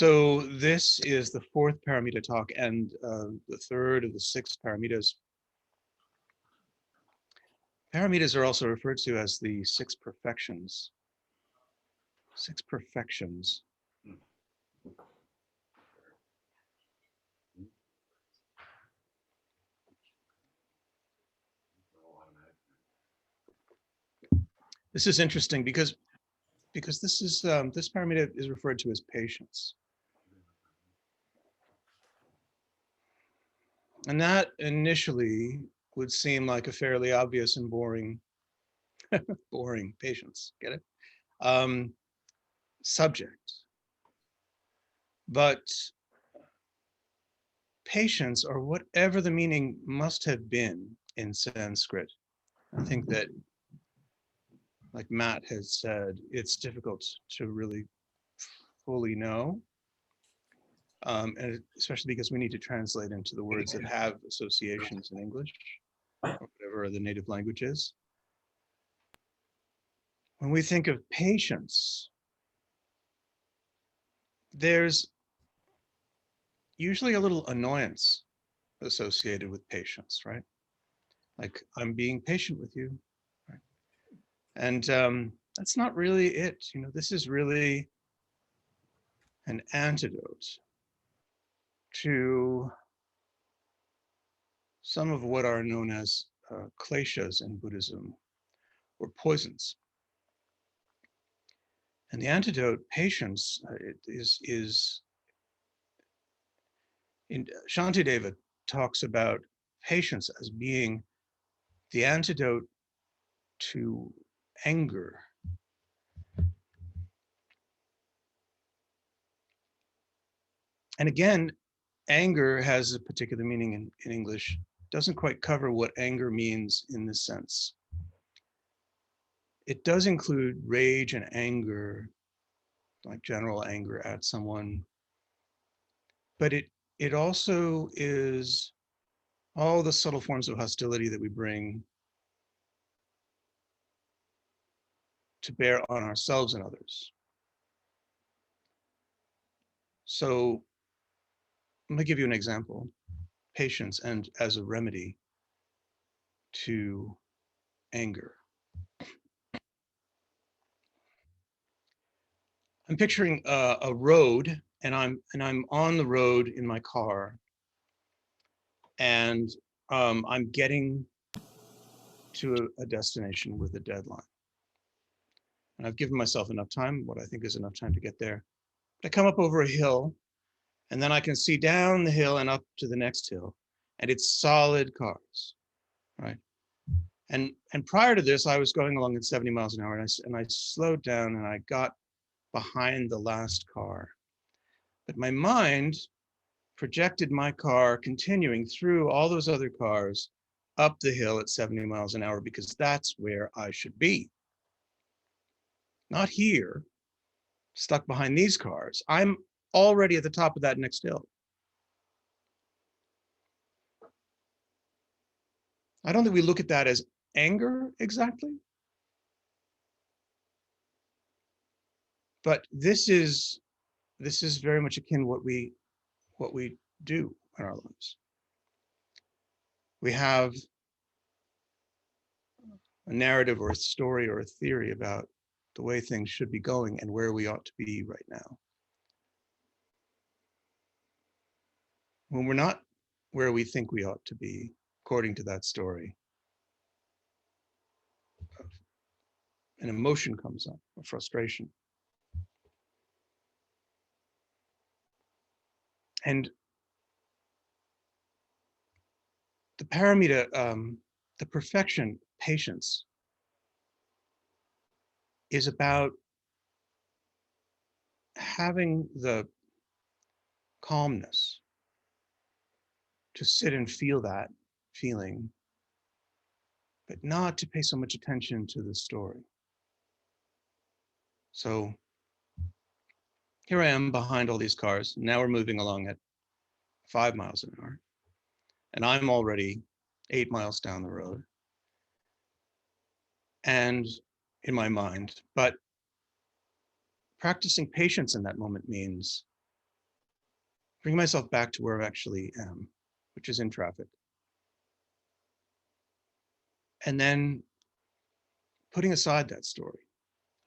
So this is the fourth paramita talk and the third of the six paramitas. Paramitas are also referred to as the six perfections. Six perfections. This is interesting because this is this paramita is referred to as patience. And that initially would seem like a fairly obvious and boring, boring patience, get it? Subject. But patience, or whatever the meaning must have been in Sanskrit, I think that, like Matt has said, it's difficult to really fully know. And especially because we need to translate into the words that have associations in English, or whatever the native language is. When we think of patience, there's usually a little annoyance associated with patience, right? Like, I'm being patient with you, right? And that's not really it. You know, this is really an antidote to some of what are known as kleshas in Buddhism, or poisons. And the antidote, patience, is in Shantideva talks about patience as being the antidote to anger. And again, anger has a particular meaning in English. Doesn't quite cover what anger means in this sense. It does include rage and anger, like general anger at someone, but it also is all the subtle forms of hostility that we bring to bear on ourselves and others. So let me give you an example. Patience and as a remedy to anger. I'm picturing a road, and I'm on the road in my car, and I'm getting to a destination with a deadline. And I've given myself enough time, what I think is enough time to get there. But I come up over a hill, and then I can see down the hill and up to the next hill, and it's solid cars, right? And prior to this, I was going along at 70 miles an hour, and I slowed down, and I got behind the last car. But my mind projected my car continuing through all those other cars up the hill at 70 miles an hour, because that's where I should be. Not here, stuck behind these cars. I'm already at the top of that next hill. I don't think we look at that as anger exactly. But this is very much akin to what we do in our lives. We have a narrative or a story or a theory about the way things should be going and where we ought to be right now. When we're not where we think we ought to be, according to that story, an emotion comes up, a frustration. And the paramita, the perfection, patience, is about having the calmness to sit and feel that feeling, but not to pay so much attention to the story. So here I am behind all these cars. Now we're moving along at 5 miles an hour, and I'm already 8 miles down the road. And in my mind, but practicing patience in that moment means bring myself back to where I actually am, which is in traffic. And then putting aside that story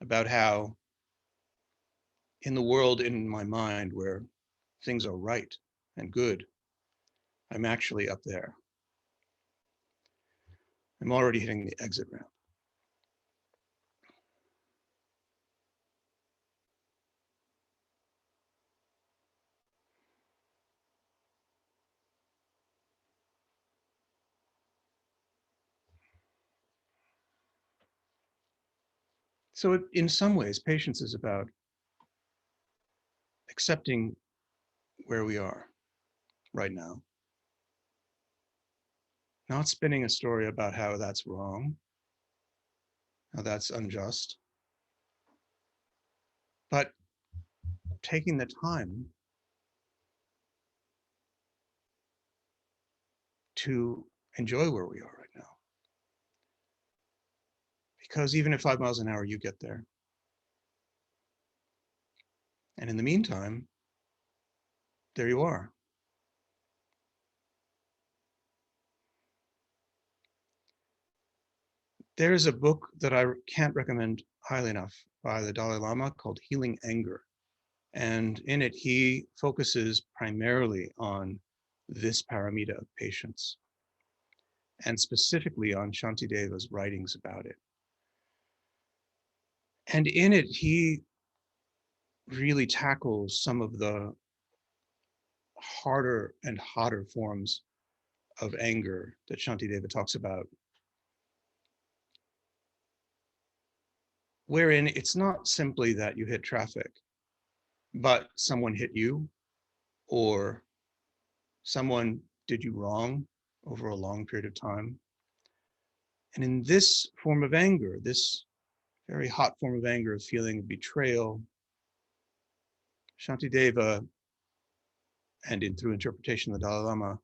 about how in the world in my mind where things are right and good, I'm actually up there. I'm already hitting the exit ramp. So in some ways, patience is about accepting where we are right now, not spinning a story about how that's wrong, how that's unjust, but taking the time to enjoy where we are right now. Because even at 5 miles an hour, you get there. And in the meantime, there you are. There's a book that I can't recommend highly enough by the Dalai Lama called Healing Anger. And in it, he focuses primarily on this paramita of patience, and specifically on Shantideva's writings about it. And in it, he really tackles some of the harder and hotter forms of anger that Shantideva talks about, wherein it's not simply that you hit traffic, but someone hit you or someone did you wrong over a long period of time. And in this form of anger, this very hot form of anger, of feeling of betrayal, Shantideva, and through interpretation of the Dalai Lama,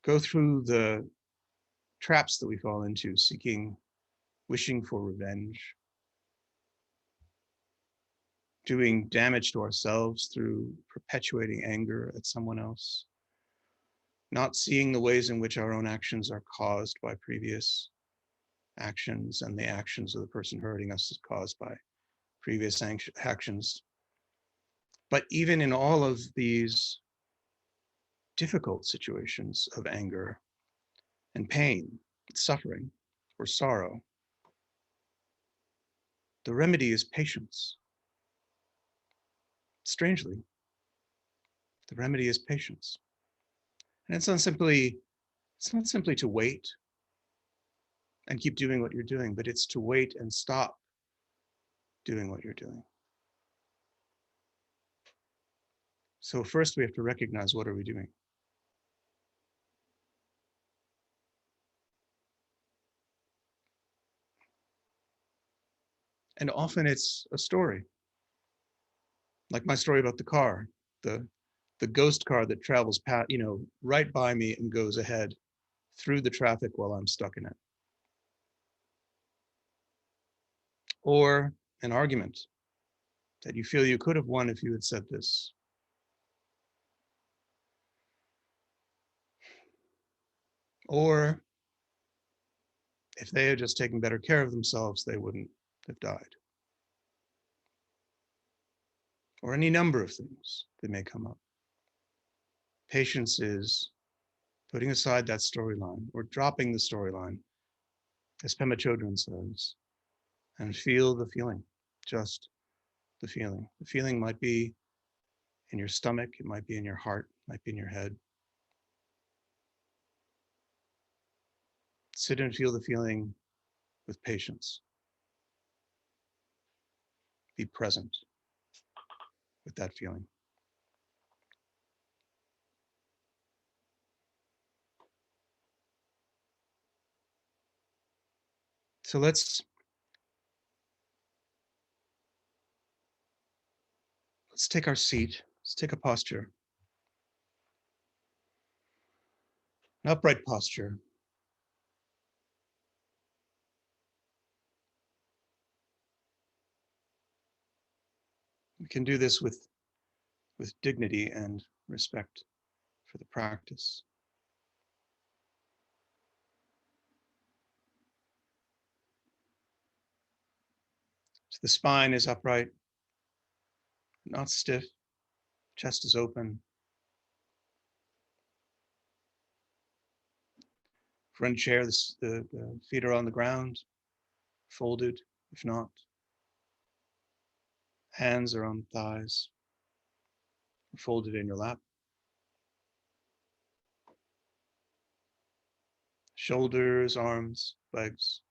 go through the traps that we fall into, wishing for revenge, doing damage to ourselves through perpetuating anger at someone else, not seeing the ways in which our own actions are caused by previous actions, and the actions of the person hurting us is caused by previous actions. But even in all of these difficult situations of anger and pain, suffering, or sorrow, the remedy is patience. Strangely, the remedy is patience. And it's not simply to wait and keep doing what you're doing, but it's to wait and stop doing what you're doing. So first we have to recognize, what are we doing? And often it's a story, like my story about the car, the ghost car that travels right by me and goes ahead through the traffic while I'm stuck in it. Or an argument that you feel you could have won if you had said this. Or if they had just taken better care of themselves, they wouldn't have died. Or any number of things that may come up. Patience is putting aside that storyline, or dropping the storyline, as Pema Chodron says, and feel the feeling, just the feeling. The feeling might be in your stomach, it might be in your heart, it might be in your head. Sit and feel the feeling with patience. Be present with that feeling. So let's take our seat. Let's take a posture. An upright posture. We can do this with dignity and respect for the practice. So the spine is upright, not stiff, chest is open. If we're in a chair, the feet are on the ground, folded, if not. Hands are on thighs, folded in your lap. Shoulders, arms, legs,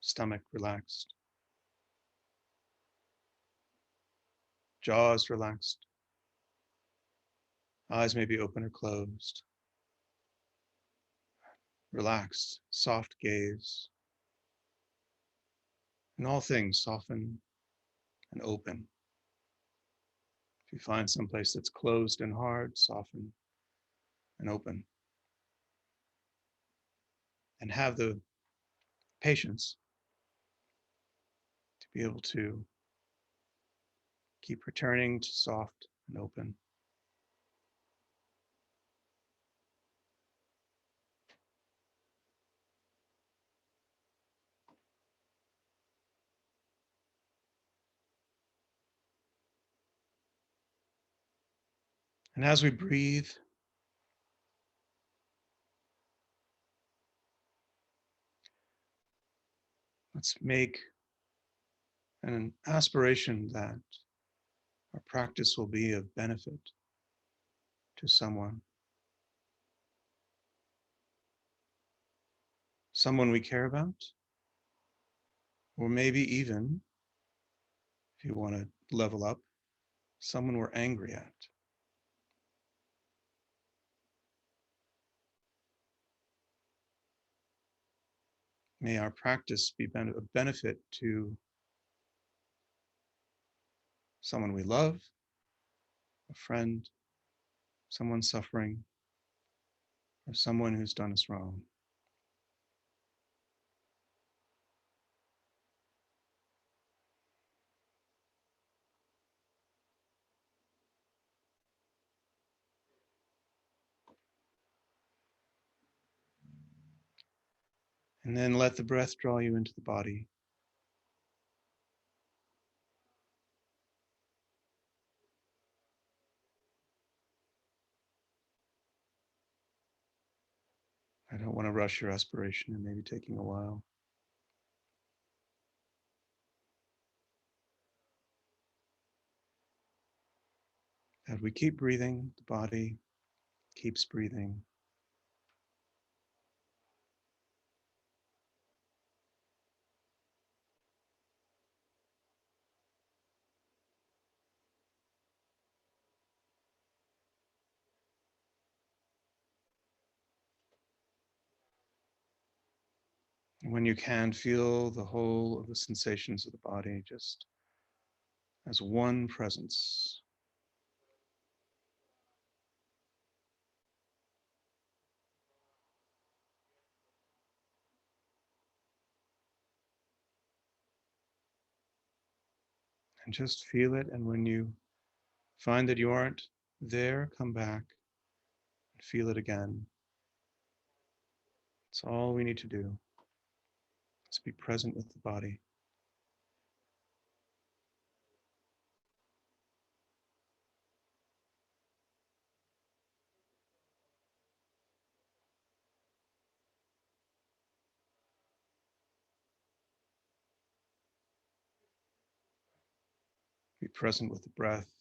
stomach relaxed. Jaws relaxed. Eyes may be open or closed. Relaxed, soft gaze. And all things soften and open. If you find someplace that's closed and hard, soften and open. And have the patience to be able to keep returning to soft and open. And as we breathe, let's make an aspiration that our practice will be of benefit to someone we care about, or maybe even, if you want to level up, someone we're angry at. May our practice be a benefit to someone we love, a friend, someone suffering, or someone who's done us wrong. And then let the breath draw you into the body. I don't want to rush your respiration and maybe taking a while. As we keep breathing, the body keeps breathing. And when you can, feel the whole of the sensations of the body just as one presence. And just feel it. And when you find that you aren't there, come back and feel it again. That's all we need to do. Let's be present with the body. Be present with the breath.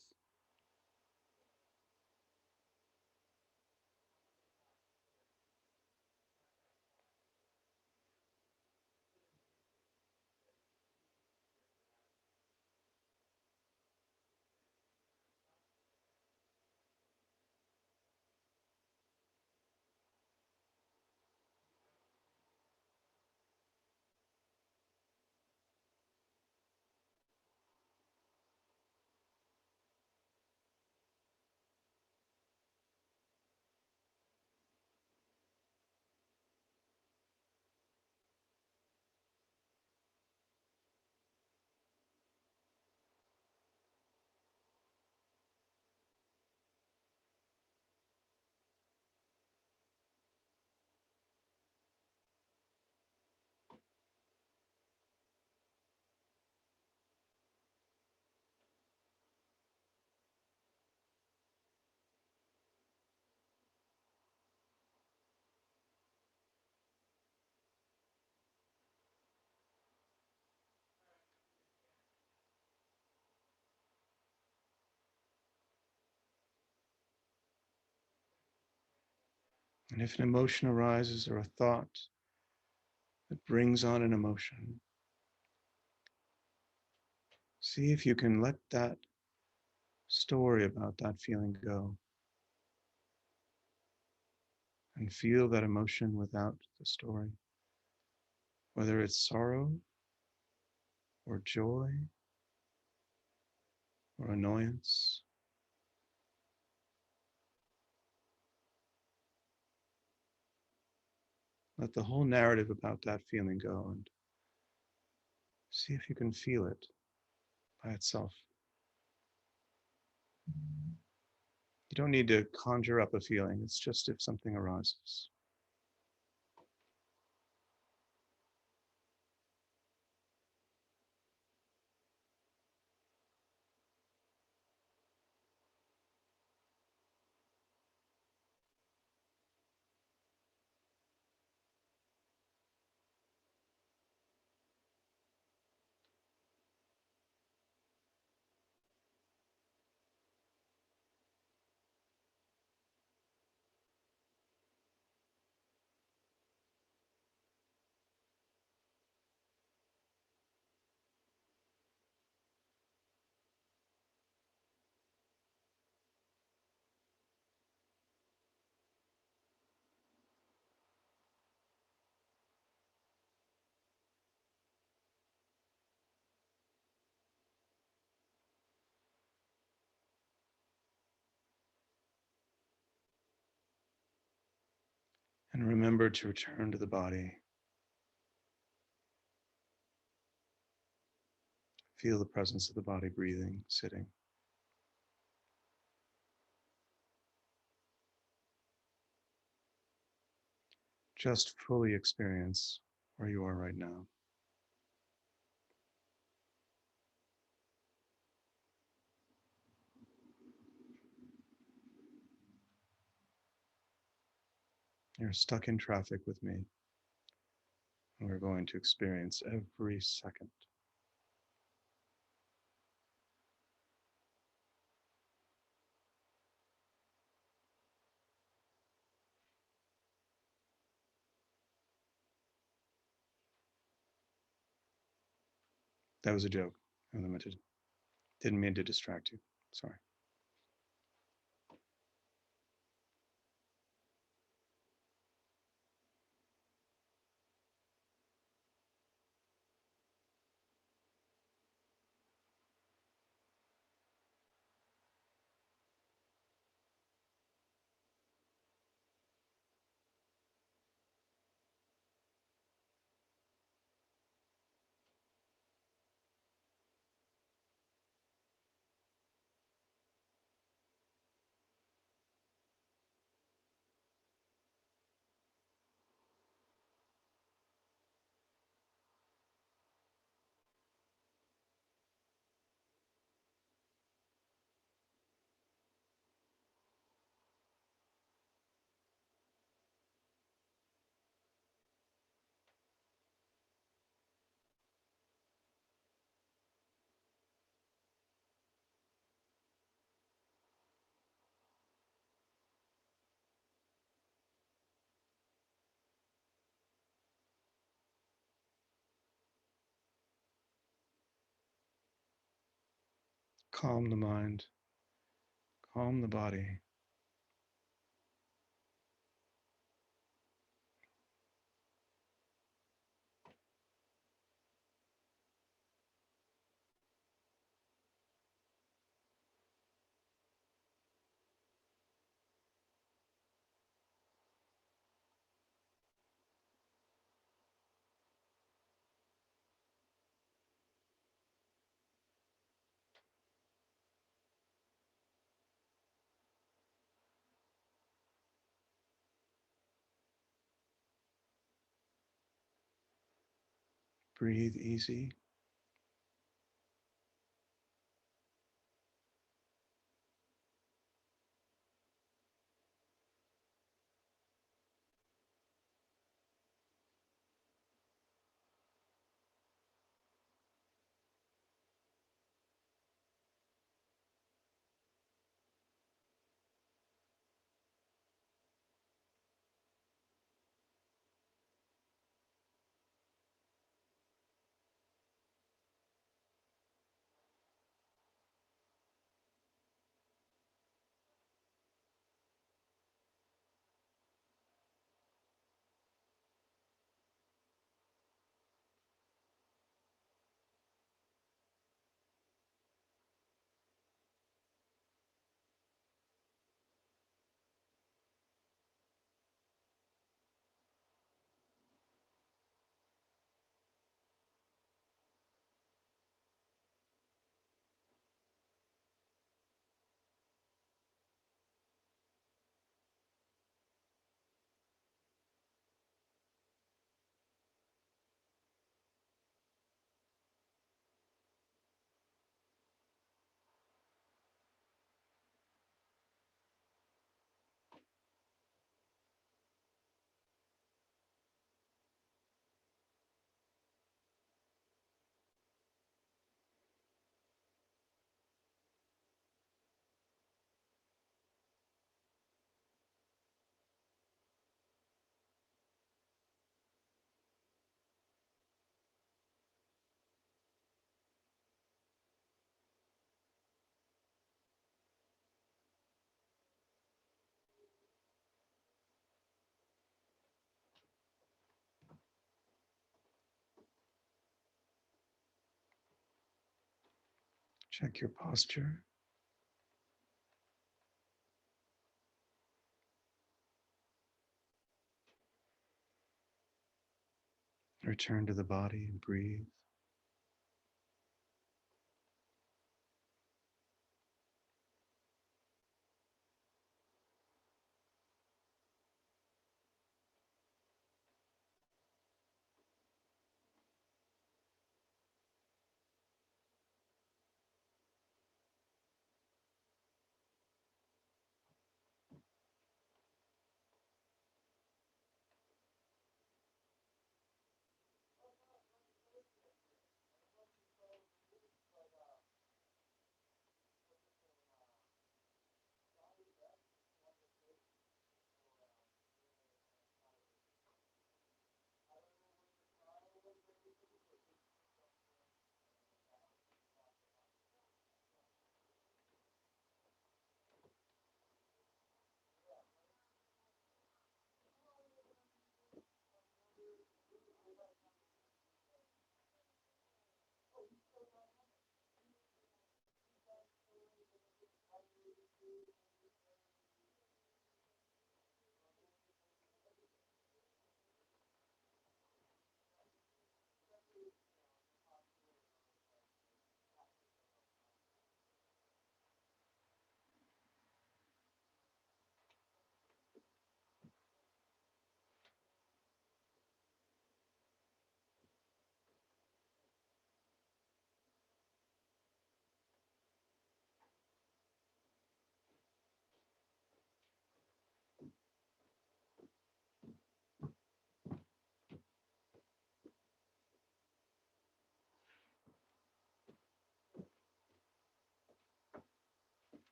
And if an emotion arises or a thought that brings on an emotion, see if you can let that story about that feeling go and feel that emotion without the story, whether it's sorrow or joy or annoyance. Let the whole narrative about that feeling go and see if you can feel it by itself. You don't need to conjure up a feeling, it's just if something arises. And remember to return to the body. Feel the presence of the body breathing, sitting. Just fully experience where you are right now. You're stuck in traffic with me, and we're going to experience every second. That was a joke. Unlimited. Didn't mean to distract you. Sorry. Calm the mind, calm the body. Breathe easy. Check your posture. Return to the body and breathe.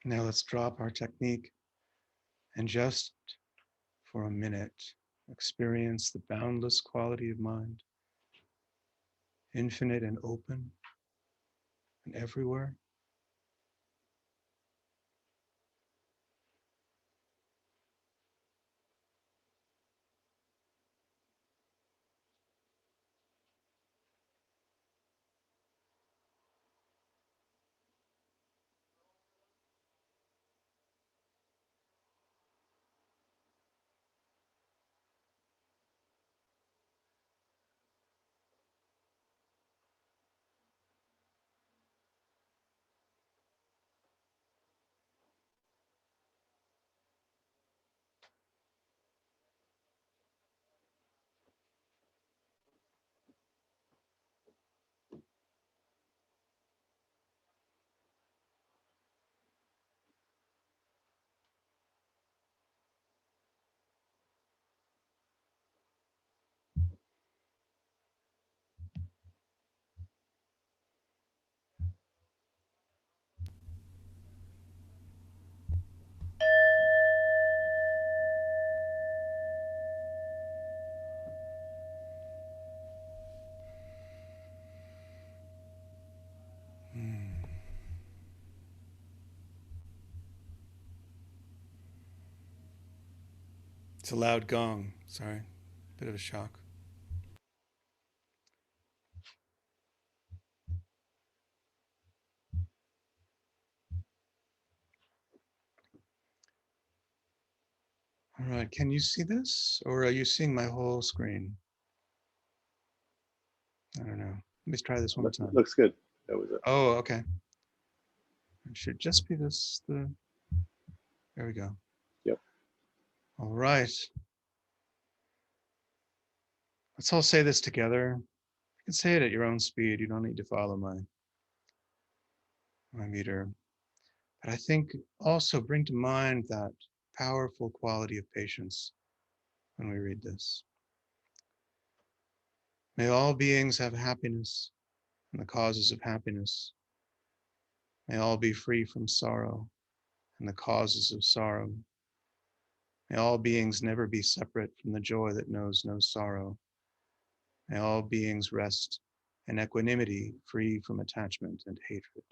Now let's drop our technique and just for a minute experience the boundless quality of mind, infinite and open and everywhere. It's a loud gong. Sorry, bit of a shock. All right, can you see this or are you seeing my whole screen? I don't know. Let me try this one more time. Looks good. That was it. Oh, okay. It should just be this. There we go. Yep. All right. Let's all say this together. You can say it at your own speed. You don't need to follow my meter. But I think also bring to mind that powerful quality of patience when we read this. May all beings have happiness and the causes of happiness. May all be free from sorrow and the causes of sorrow. May all beings never be separate from the joy that knows no sorrow. May all beings rest in equanimity, free from attachment and hatred.